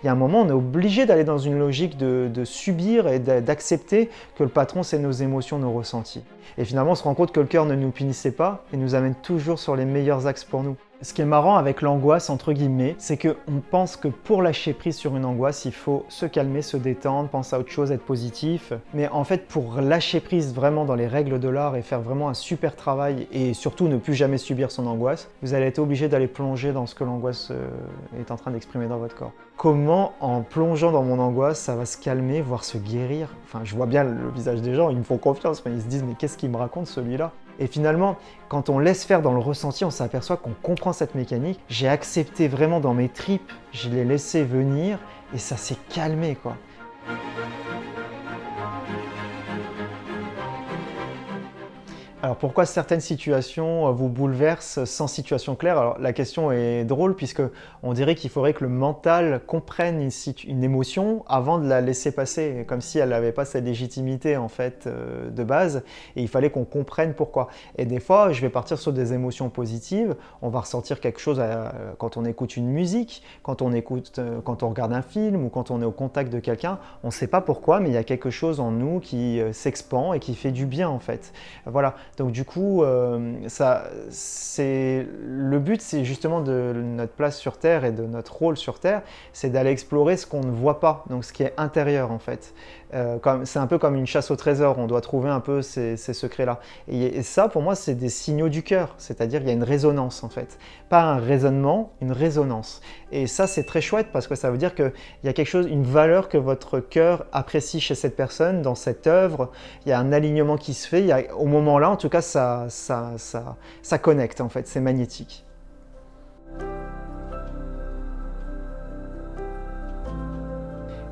il y a un moment, on est obligé d'aller dans une logique de subir et d'accepter que le patron, c'est nos émotions, nos ressentis. Et finalement, on se rend compte que le cœur ne nous punissait pas et nous amène toujours sur les meilleurs axes pour nous. Ce qui est marrant avec l'angoisse, entre guillemets, c'est qu'on pense que pour lâcher prise sur une angoisse, il faut se calmer, se détendre, penser à autre chose, être positif. Mais en fait, pour lâcher prise vraiment dans les règles de l'art et faire vraiment un super travail et surtout ne plus jamais subir son angoisse, vous allez être obligé d'aller plonger dans ce que l'angoisse est en train d'exprimer dans votre corps. Comment, en plongeant dans mon angoisse, ça va se calmer, voire se guérir? Enfin, je vois bien le visage des gens, ils me font confiance, mais ils se disent « mais qu'est-ce qu'il me raconte celui-là ?» Et finalement, quand on laisse faire dans le ressenti, on s'aperçoit qu'on comprend cette mécanique. J'ai accepté vraiment dans mes tripes, je l'ai laissé venir et ça s'est calmé, quoi. Alors pourquoi certaines situations vous bouleversent sans situation claire? Alors la question est drôle puisque on dirait qu'il faudrait que le mental comprenne une émotion avant de la laisser passer, comme si elle n'avait pas cette légitimité en fait de base et il fallait qu'on comprenne pourquoi. Et des fois, je vais partir sur des émotions positives, on va ressentir quelque chose quand on écoute une musique, quand on regarde un film ou quand on est au contact de quelqu'un, on ne sait pas pourquoi, mais il y a quelque chose en nous qui s'expand et qui fait du bien en fait. Voilà. Donc du coup, le but, c'est justement de notre place sur Terre et de notre rôle sur Terre, c'est d'aller explorer ce qu'on ne voit pas, donc ce qui est intérieur en fait. C'est un peu comme une chasse au trésor, on doit trouver un peu ces secrets-là. Et ça, pour moi, c'est des signaux du cœur, c'est-à-dire il y a une résonance en fait. Pas un raisonnement, une résonance. Et ça, c'est très chouette parce que ça veut dire qu'il y a quelque chose, une valeur que votre cœur apprécie chez cette personne, dans cette œuvre. Il y a un alignement qui se fait. Au moment-là, en tout cas, ça connecte en fait, c'est magnétique.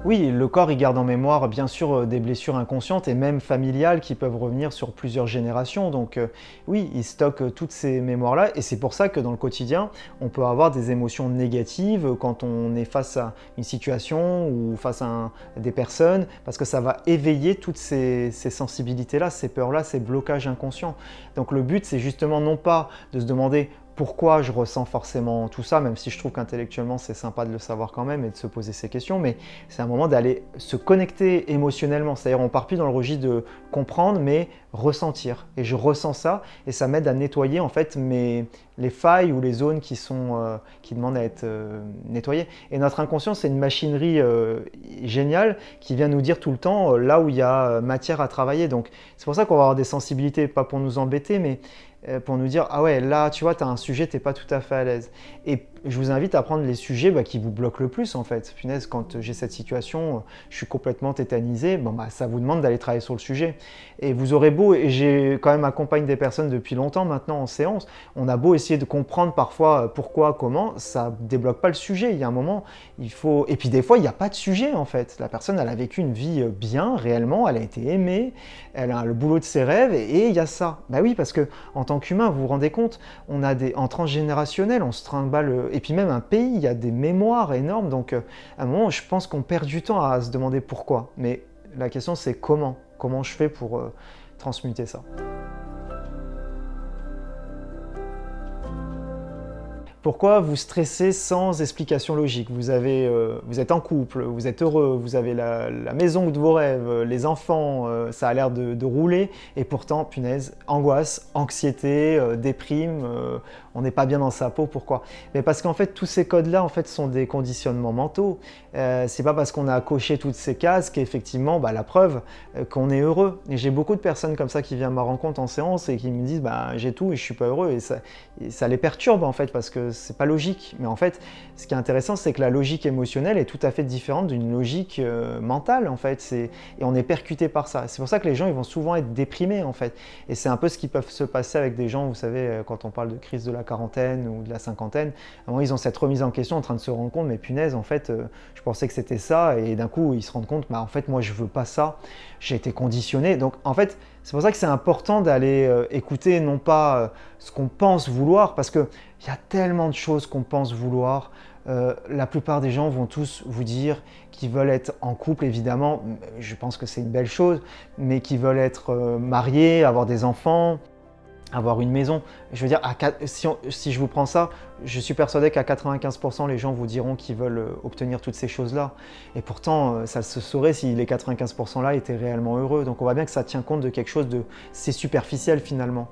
Oui, le corps, il garde en mémoire, bien sûr, des blessures inconscientes et même familiales qui peuvent revenir sur plusieurs générations. Donc oui, il stocke toutes ces mémoires-là et c'est pour ça que dans le quotidien, on peut avoir des émotions négatives quand on est face à une situation ou face à des personnes, parce que ça va éveiller toutes ces sensibilités-là, ces peurs-là, ces blocages inconscients. Donc le but, c'est justement non pas de se demander pourquoi je ressens forcément tout ça, même si je trouve qu'intellectuellement c'est sympa de le savoir quand même et de se poser ces questions, mais c'est un moment d'aller se connecter émotionnellement, c'est-à-dire on part plus dans le registre de comprendre, mais ressentir. Et je ressens ça et ça m'aide à nettoyer en fait les failles ou les zones qui demandent à être nettoyées. Et notre inconscient, c'est une machinerie géniale qui vient nous dire tout le temps là où il y a matière à travailler. Donc c'est pour ça qu'on va avoir des sensibilités, pas pour nous embêter, mais pour nous dire « Ah ouais, là, tu vois, tu as un sujet, tu n'es pas tout à fait à l'aise. » Et je vous invite à prendre les sujets qui vous bloquent le plus, en fait. Punaise, quand j'ai cette situation, je suis complètement tétanisé, ça vous demande d'aller travailler sur le sujet. Et vous aurez beau, et j'ai quand même accompagné des personnes depuis longtemps maintenant en séance, on a beau essayer de comprendre parfois pourquoi, comment, ça ne débloque pas le sujet. Il y a un moment, il faut... Et puis des fois, il n'y a pas de sujet, en fait. La personne, elle a vécu une vie bien, réellement, elle a été aimée, elle a le boulot de ses rêves, et il y a ça. Bah oui, parce que en tant qu'humain, vous vous rendez compte, en transgénérationnel, on se trimballe, et puis même un pays, il y a des mémoires énormes, donc à un moment, je pense qu'on perd du temps à se demander pourquoi. Mais la question, c'est comment je fais pour transmuter ça. Pourquoi vous stressez sans explication logique? Vous êtes en couple, vous êtes heureux, vous avez la maison de vos rêves, les enfants, ça a l'air de rouler, et pourtant, punaise, angoisse, anxiété, déprime, on n'est pas bien dans sa peau. Pourquoi? Mais parce qu'en fait, tous ces codes-là, en fait, sont des conditionnements mentaux. C'est pas parce qu'on a coché toutes ces cases qu'effectivement, la preuve qu'on est heureux. Et j'ai beaucoup de personnes comme ça qui viennent à ma rencontre en séance et qui me disent j'ai tout et je suis pas heureux, et ça les perturbe en fait parce que c'est pas logique. Mais en fait, ce qui est intéressant, c'est que la logique émotionnelle est tout à fait différente d'une logique mentale en fait. Et on est percuté par ça. C'est pour ça que les gens ils vont souvent être déprimés en fait. Et c'est un peu ce qui peut se passer avec des gens, vous savez, quand on parle de crise de la quarantaine ou de la cinquantaine, à un moment, ils ont cette remise en question en train de se rendre compte, mais punaise, en fait, je pensais que c'était ça, et d'un coup, ils se rendent compte, en fait, moi, je veux pas ça, j'ai été conditionné. Donc, en fait, c'est pour ça que c'est important d'aller écouter non pas ce qu'on pense vouloir, parce qu'il y a tellement de choses qu'on pense vouloir. La plupart des gens vont tous vous dire qu'ils veulent être en couple, évidemment, je pense que c'est une belle chose, mais qu'ils veulent être mariés, avoir des enfants, avoir une maison. Je veux dire, si je vous prends ça, je suis persuadé qu'à 95% les gens vous diront qu'ils veulent obtenir toutes ces choses-là. Et pourtant, ça se saurait si les 95% là étaient réellement heureux. Donc on voit bien que ça tient compte de quelque chose de... C'est superficiel finalement.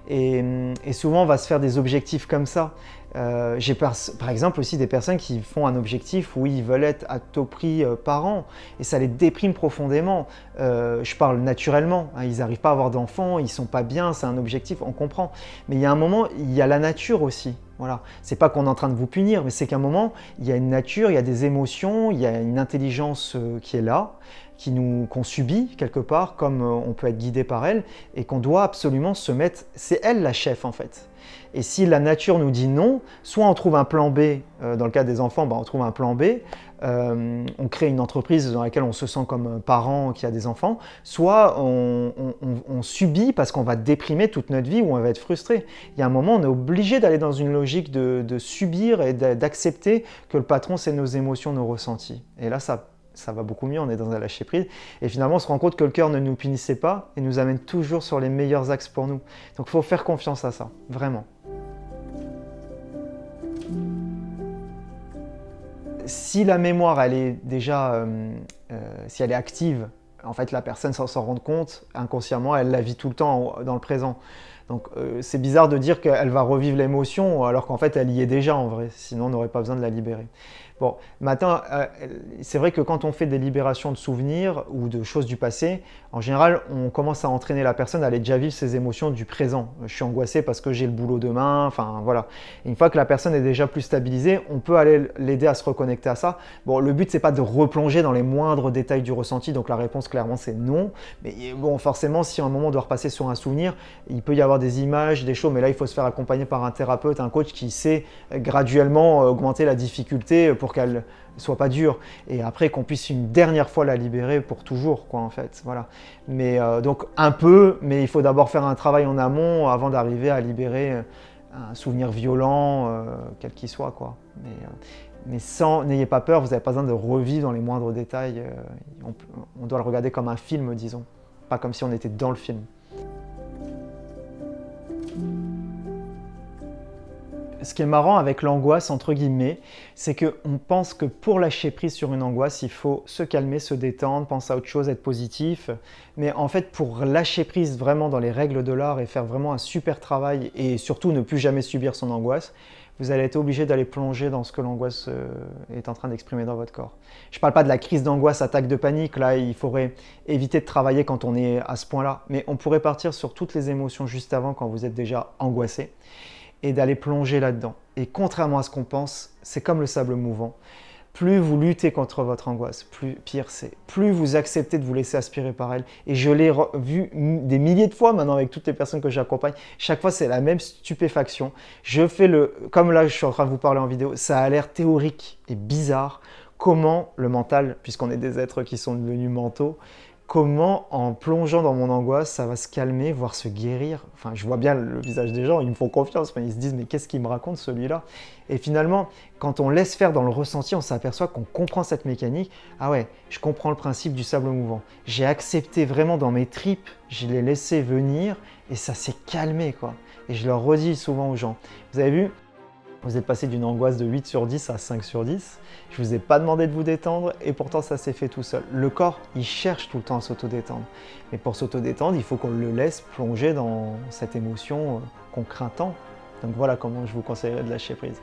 Et souvent on va se faire des objectifs comme ça. J'ai par exemple aussi des personnes qui font un objectif où ils veulent être à tout prix parents et ça les déprime profondément. Je parle naturellement, hein, ils n'arrivent pas à avoir d'enfants, ils sont pas bien, c'est un objectif, on comprend. Mais il y a un moment, il y a la nature aussi. Voilà. C'est pas qu'on est en train de vous punir, mais c'est qu'à un moment, il y a une nature, il y a des émotions, il y a une intelligence qui est là, qu'on subit quelque part, comme on peut être guidé par elle, et qu'on doit absolument se mettre... C'est elle la chef en fait. Et si la nature nous dit non, soit on trouve un plan B, dans le cas des enfants, on trouve un plan B, on crée une entreprise dans laquelle on se sent comme un parent qui a des enfants, soit on subit parce qu'on va déprimer toute notre vie ou on va être frustré. Il y a un moment, on est obligé d'aller dans une logique de subir et d'accepter que le patron, c'est nos émotions, nos ressentis. Et là, ça va beaucoup mieux, on est dans un lâcher-prise. Et finalement, on se rend compte que le cœur ne nous punissait pas et nous amène toujours sur les meilleurs axes pour nous. Donc il faut faire confiance à ça, vraiment. Si la mémoire, elle est déjà, si elle est active, en fait, la personne sans s'en rendre compte, inconsciemment, elle la vit tout le temps dans le présent. Donc c'est bizarre de dire qu'elle va revivre l'émotion alors qu'en fait, elle y est déjà en vrai, sinon on n'aurait pas besoin de la libérer. Bon, maintenant, c'est vrai que quand on fait des libérations de souvenirs ou de choses du passé, en général, on commence à entraîner la personne à aller déjà vivre ses émotions du présent. Je suis angoissé parce que j'ai le boulot demain, enfin voilà. Et une fois que la personne est déjà plus stabilisée, on peut aller l'aider à se reconnecter à ça. Bon, le but, c'est pas de replonger dans les moindres détails du ressenti, donc la réponse, clairement, c'est non. Mais bon, forcément, si à un moment, on doit repasser sur un souvenir, il peut y avoir des images, des choses, mais là, il faut se faire accompagner par un thérapeute, un coach qui sait graduellement augmenter la difficulté pour qu'elle soit pas dure et après qu'on puisse une dernière fois la libérer pour toujours quoi en fait, voilà. Mais donc un peu, mais il faut d'abord faire un travail en amont avant d'arriver à libérer un souvenir violent, quel qu'il soit quoi. Mais sans, n'ayez pas peur, vous n'avez pas besoin de revivre dans les moindres détails, on doit le regarder comme un film disons, pas comme si on était dans le film. Ce qui est marrant avec l'angoisse, entre guillemets, c'est qu'on pense que pour lâcher prise sur une angoisse, il faut se calmer, se détendre, penser à autre chose, être positif. Mais en fait, pour lâcher prise vraiment dans les règles de l'art et faire vraiment un super travail et surtout ne plus jamais subir son angoisse, vous allez être obligé d'aller plonger dans ce que l'angoisse est en train d'exprimer dans votre corps. Je ne parle pas de la crise d'angoisse, attaque de panique, là il faudrait éviter de travailler quand on est à ce point-là, mais on pourrait partir sur toutes les émotions juste avant quand vous êtes déjà angoissé et d'aller plonger là-dedans. Et contrairement à ce qu'on pense, c'est comme le sable mouvant. Plus vous luttez contre votre angoisse, pire c'est. Plus vous acceptez de vous laisser aspirer par elle. Et je l'ai vu des milliers de fois maintenant avec toutes les personnes que j'accompagne. Chaque fois, c'est la même stupéfaction. Je fais comme là, je suis en train de vous parler en vidéo, ça a l'air théorique et bizarre. Comment le mental, puisqu'on est des êtres qui sont devenus mentaux, comment en plongeant dans mon angoisse, ça va se calmer, voire se guérir. Enfin, je vois bien le visage des gens, ils me font confiance, mais ils se disent « mais qu'est-ce qu'il me raconte celui-là ?» Et finalement, quand on laisse faire dans le ressenti, on s'aperçoit qu'on comprend cette mécanique. Ah ouais, je comprends le principe du sable mouvant. J'ai accepté vraiment dans mes tripes, je l'ai laissé venir et ça s'est calmé quoi. Et je le redis souvent aux gens. Vous avez vu ? Vous êtes passé d'une angoisse de 8 sur 10 à 5 sur 10. Je ne vous ai pas demandé de vous détendre et pourtant ça s'est fait tout seul. Le corps, il cherche tout le temps à s'autodétendre. Mais pour s'autodétendre, il faut qu'on le laisse plonger dans cette émotion qu'on craint tant. Donc voilà comment je vous conseillerais de lâcher prise.